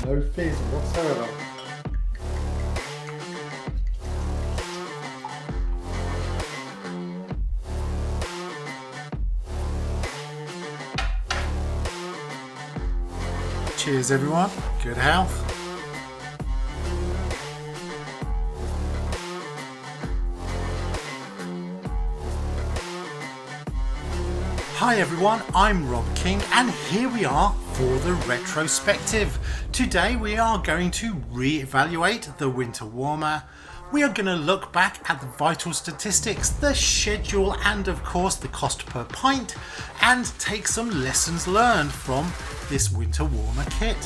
no fizz whatsoever. Cheers everyone, good health. Hi everyone, I'm Rob King and here we are for the retrospective. Today we are going to re-evaluate the winter warmer. We are going to look back at the vital statistics, the schedule and of course the cost per pint, and take some lessons learned from this winter warmer kit.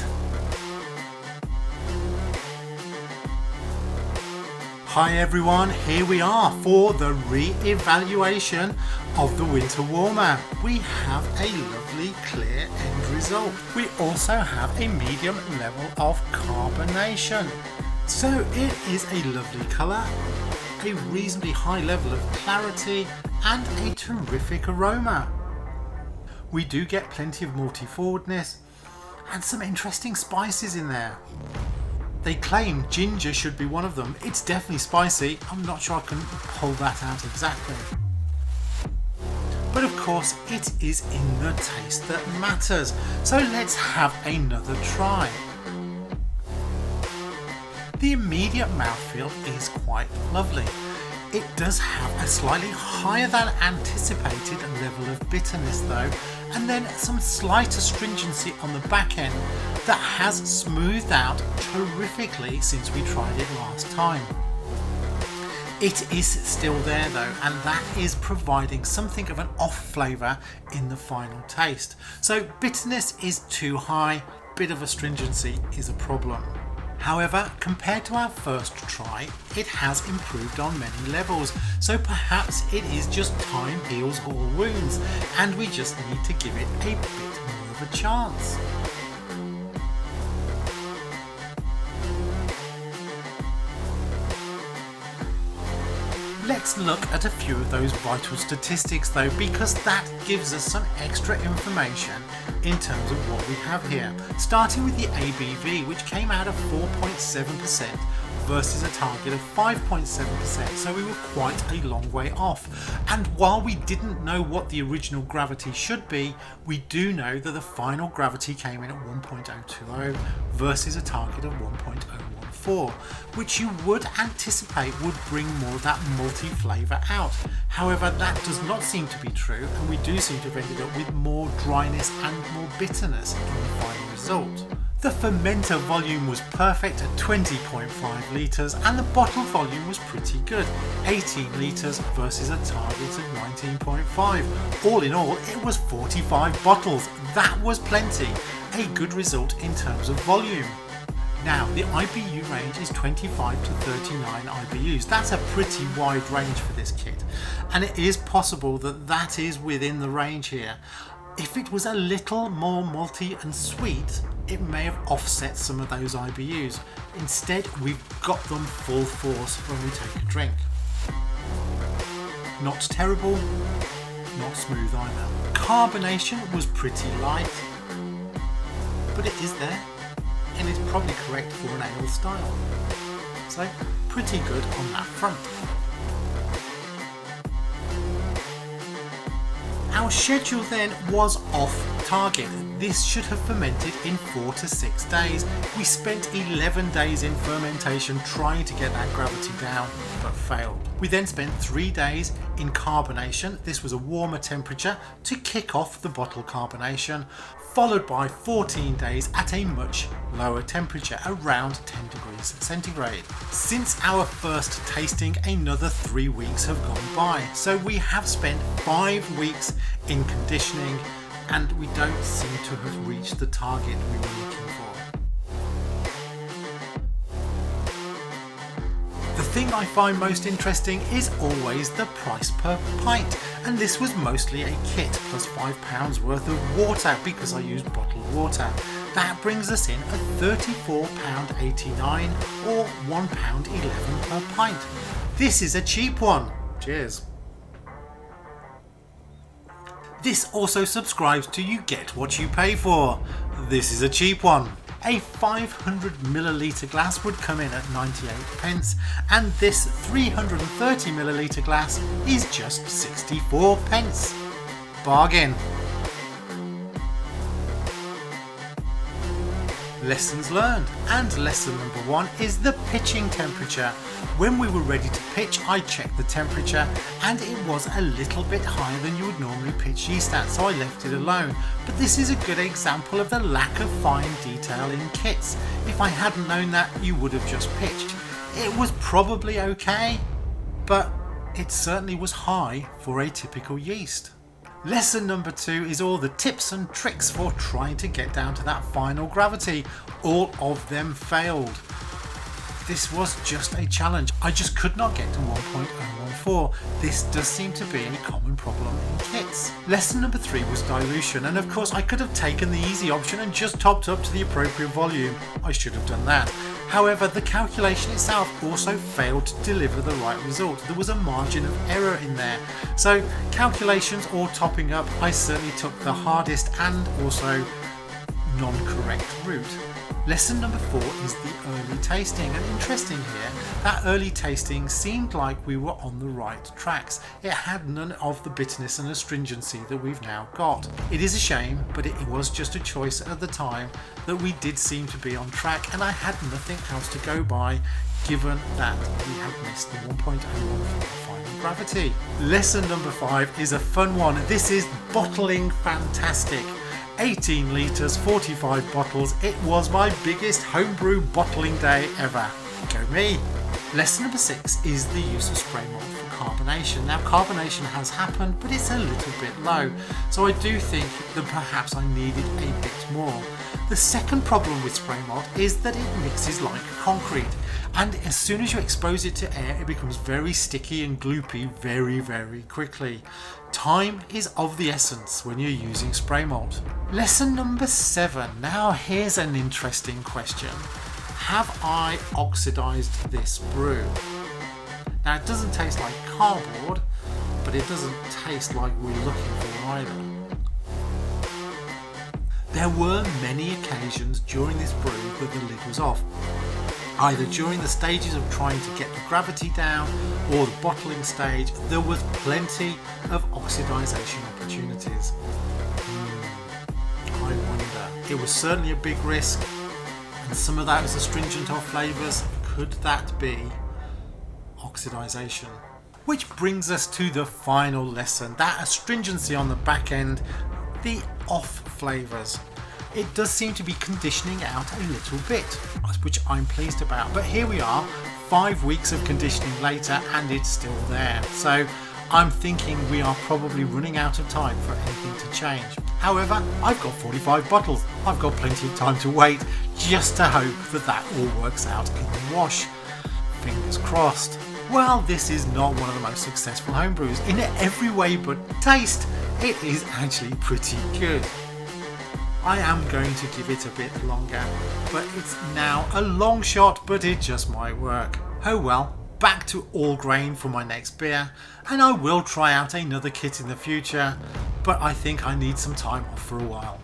Hi everyone, here we are for the re-evaluation of the winter warmer. We have a lovely clear end result. We also have a medium level of carbonation. So it is a lovely colour, a reasonably high level of clarity and a terrific aroma. We do get plenty of malty forwardness and some interesting spices in there. They claim ginger should be one of them. It's definitely spicy. I'm not sure I can pull that out exactly. But of course it is in the taste that matters. So let's have another try. The immediate mouthfeel is quite lovely. It does have a slightly higher than anticipated level of bitterness though, and then some slight astringency on the back end that has smoothed out terrifically since we tried it last time. It is still there though, and that is providing something of an off flavour in the final taste. So bitterness is too high, bit of astringency is a problem. However, compared to our first try, it has improved on many levels, so perhaps it is just time heals all wounds, and we just need to give it a bit more of a chance. Let's look at a few of those vital statistics though, because that gives us some extra information in terms of what we have here. Starting with the ABV, which came out of 4.7% versus a target of 5.7%, so we were quite a long way off. And while we didn't know what the original gravity should be, we do know that the final gravity came in at 1.020 versus a target of 1.014, which you would anticipate would bring more of that malty flavour out. However, that does not seem to be true, and we do seem to have ended up with more dryness and more bitterness in the final result. The fermenter volume was perfect at 20.5 litres and the bottle volume was pretty good, 18 litres versus a target of 19.5. All in all, it was 45 bottles. That was plenty. A good result in terms of volume. Now, the IBU range is 25 to 39 IBUs. That's a pretty wide range for this kit, and it is possible that that is within the range here. If it was a little more malty and sweet, it may have offset some of those IBUs. Instead, we've got them full force when we take a drink. Not terrible, not smooth either. Carbonation was pretty light, but it is there, and it's probably correct for an ale style. So, pretty good on that front. Our schedule then was off target. This should have fermented in 4 to 6 days. We spent 11 days in fermentation trying to get that gravity down, but failed. We then spent 3 days in carbonation. This was a warmer temperature to kick off the bottle carbonation, followed by 14 days at a much lower temperature, around 10 degrees centigrade. Since our first tasting, another 3 weeks have gone by, so we have spent 5 weeks in conditioning, and we don't seem to have reached the target we were looking for. The thing I find most interesting is always the price per pint, and this was mostly a kit plus £5 worth of water because I used bottled water. That brings us in at £34.89 or £1.11 per pint. This is a cheap one. Cheers. This also subscribes to You Get What You Pay For. This is a cheap one. A 500ml glass would come in at 98 pence, and this 330ml glass is just 64 pence. Bargain. Lessons learned, and lesson number 1 is the pitching temperature. When we were ready to pitch, I checked the temperature and it was a little bit higher than you would normally pitch yeast at, so I left it alone. But this is a good example of the lack of fine detail in kits. If I hadn't known that, you would have just pitched. It was probably okay, but it certainly was high for a typical yeast. Lesson number 2 is all the tips and tricks for trying to get down to that final gravity. All of them failed. This was just a challenge. I just could not get to 1.014. This does seem to be a common problem in kits. Lesson number 3 was dilution, and of course I could have taken the easy option and just topped up to the appropriate volume. I should have done that. However, the calculation itself also failed to deliver the right result. There was a margin of error in there. So calculations or topping up, I certainly took the hardest and also non-correct route. Lesson number 4 is the early tasting, and interesting here, that early tasting seemed like we were on the right tracks. It had none of the bitterness and astringency that we've now got. It is a shame, but it was just a choice at the time that we did seem to be on track, and I had nothing else to go by given that we had missed the 1.01 final gravity. Lesson number 5 is a fun one. This is bottling fantastic. 18 litres, 45 bottles. It was my biggest homebrew bottling day ever. Go me! Lesson number 6 is the use of spray malt for carbonation. Now carbonation has happened, but it's a little bit low, so I do think that perhaps I needed a bit more. The second problem with spray malt is that it mixes like concrete, and as soon as you expose it to air, it becomes very sticky and gloopy very, very quickly. Time is of the essence when you're using spray malt. Lesson number 7. Now here's an interesting question. Have I oxidized this brew? Now it doesn't taste like cardboard, but it doesn't taste like we're looking for either. There were many occasions during this brew that the lid was off. Either during the stages of trying to get the gravity down or the bottling stage, there was plenty of oxidization opportunities. I wonder. It was certainly a big risk, and some of that was astringent off flavours. Could that be oxidization? Which brings us to the final lesson, that astringency on the back end, the off flavours. It does seem to be conditioning out a little bit, which I'm pleased about. But here we are, 5 weeks of conditioning later, and it's still there. So I'm thinking we are probably running out of time for anything to change. However, I've got 45 bottles. I've got plenty of time to wait, just to hope that that all works out in the wash. Fingers crossed. Well, this is not one of the most successful homebrews. In every way but taste, it is actually pretty good. I am going to give it a bit longer, but it's now a long shot, but it just might work. Oh well, back to all grain for my next beer, and I will try out another kit in the future, but I think I need some time off for a while.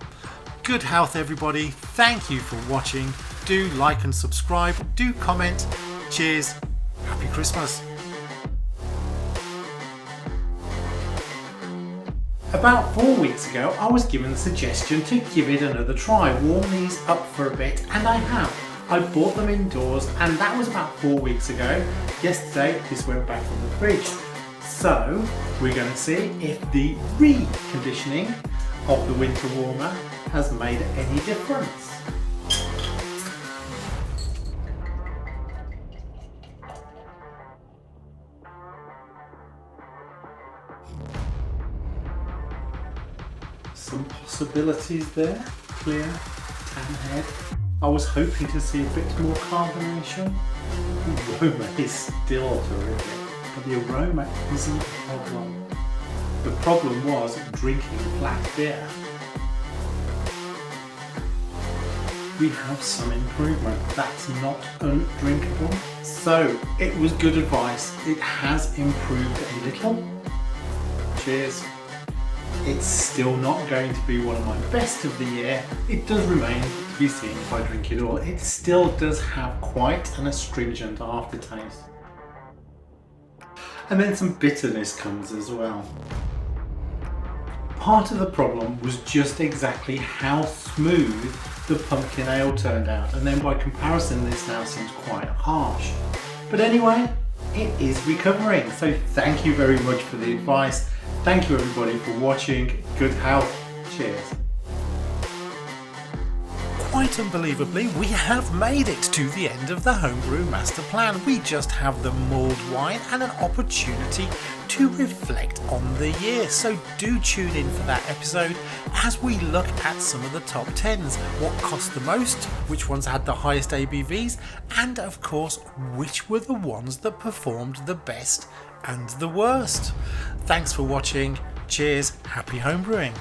Good health everybody, thank you for watching, do like and subscribe, do comment, cheers, happy Christmas. About 4 weeks ago, I was given the suggestion to give it another try, warm these up for a bit, and I have. I bought them indoors, and that was about 4 weeks ago. Yesterday, this went back in the fridge. So, we're going to see if the reconditioning of the winter warmer has made any difference. Some possibilities there, clear, tan head. I was hoping to see a bit more carbonation. The aroma is still terrific, but the aroma isn't the problem. The problem was drinking black beer. We have some improvement. That's not undrinkable. So it was good advice. It has improved a little. Cheers. It's still not going to be one of my best of the year. It does remain to be seen if I drink it all. It still does have quite an astringent aftertaste. And then some bitterness comes as well. Part of the problem was just exactly how smooth the pumpkin ale turned out, and then by comparison this now seems quite harsh. But anyway, it is recovering, so thank you very much for the advice. Thank you everybody for watching. Good health. Cheers. Quite unbelievably, we have made it to the end of the Homebrew Master Plan. We just have the mulled wine and an opportunity to reflect on the year. So do tune in for that episode as we look at some of the top 10s, what cost the most, which ones had the highest ABVs, and of course, which were the ones that performed the best and the worst. Thanks for watching. Cheers. Happy homebrewing.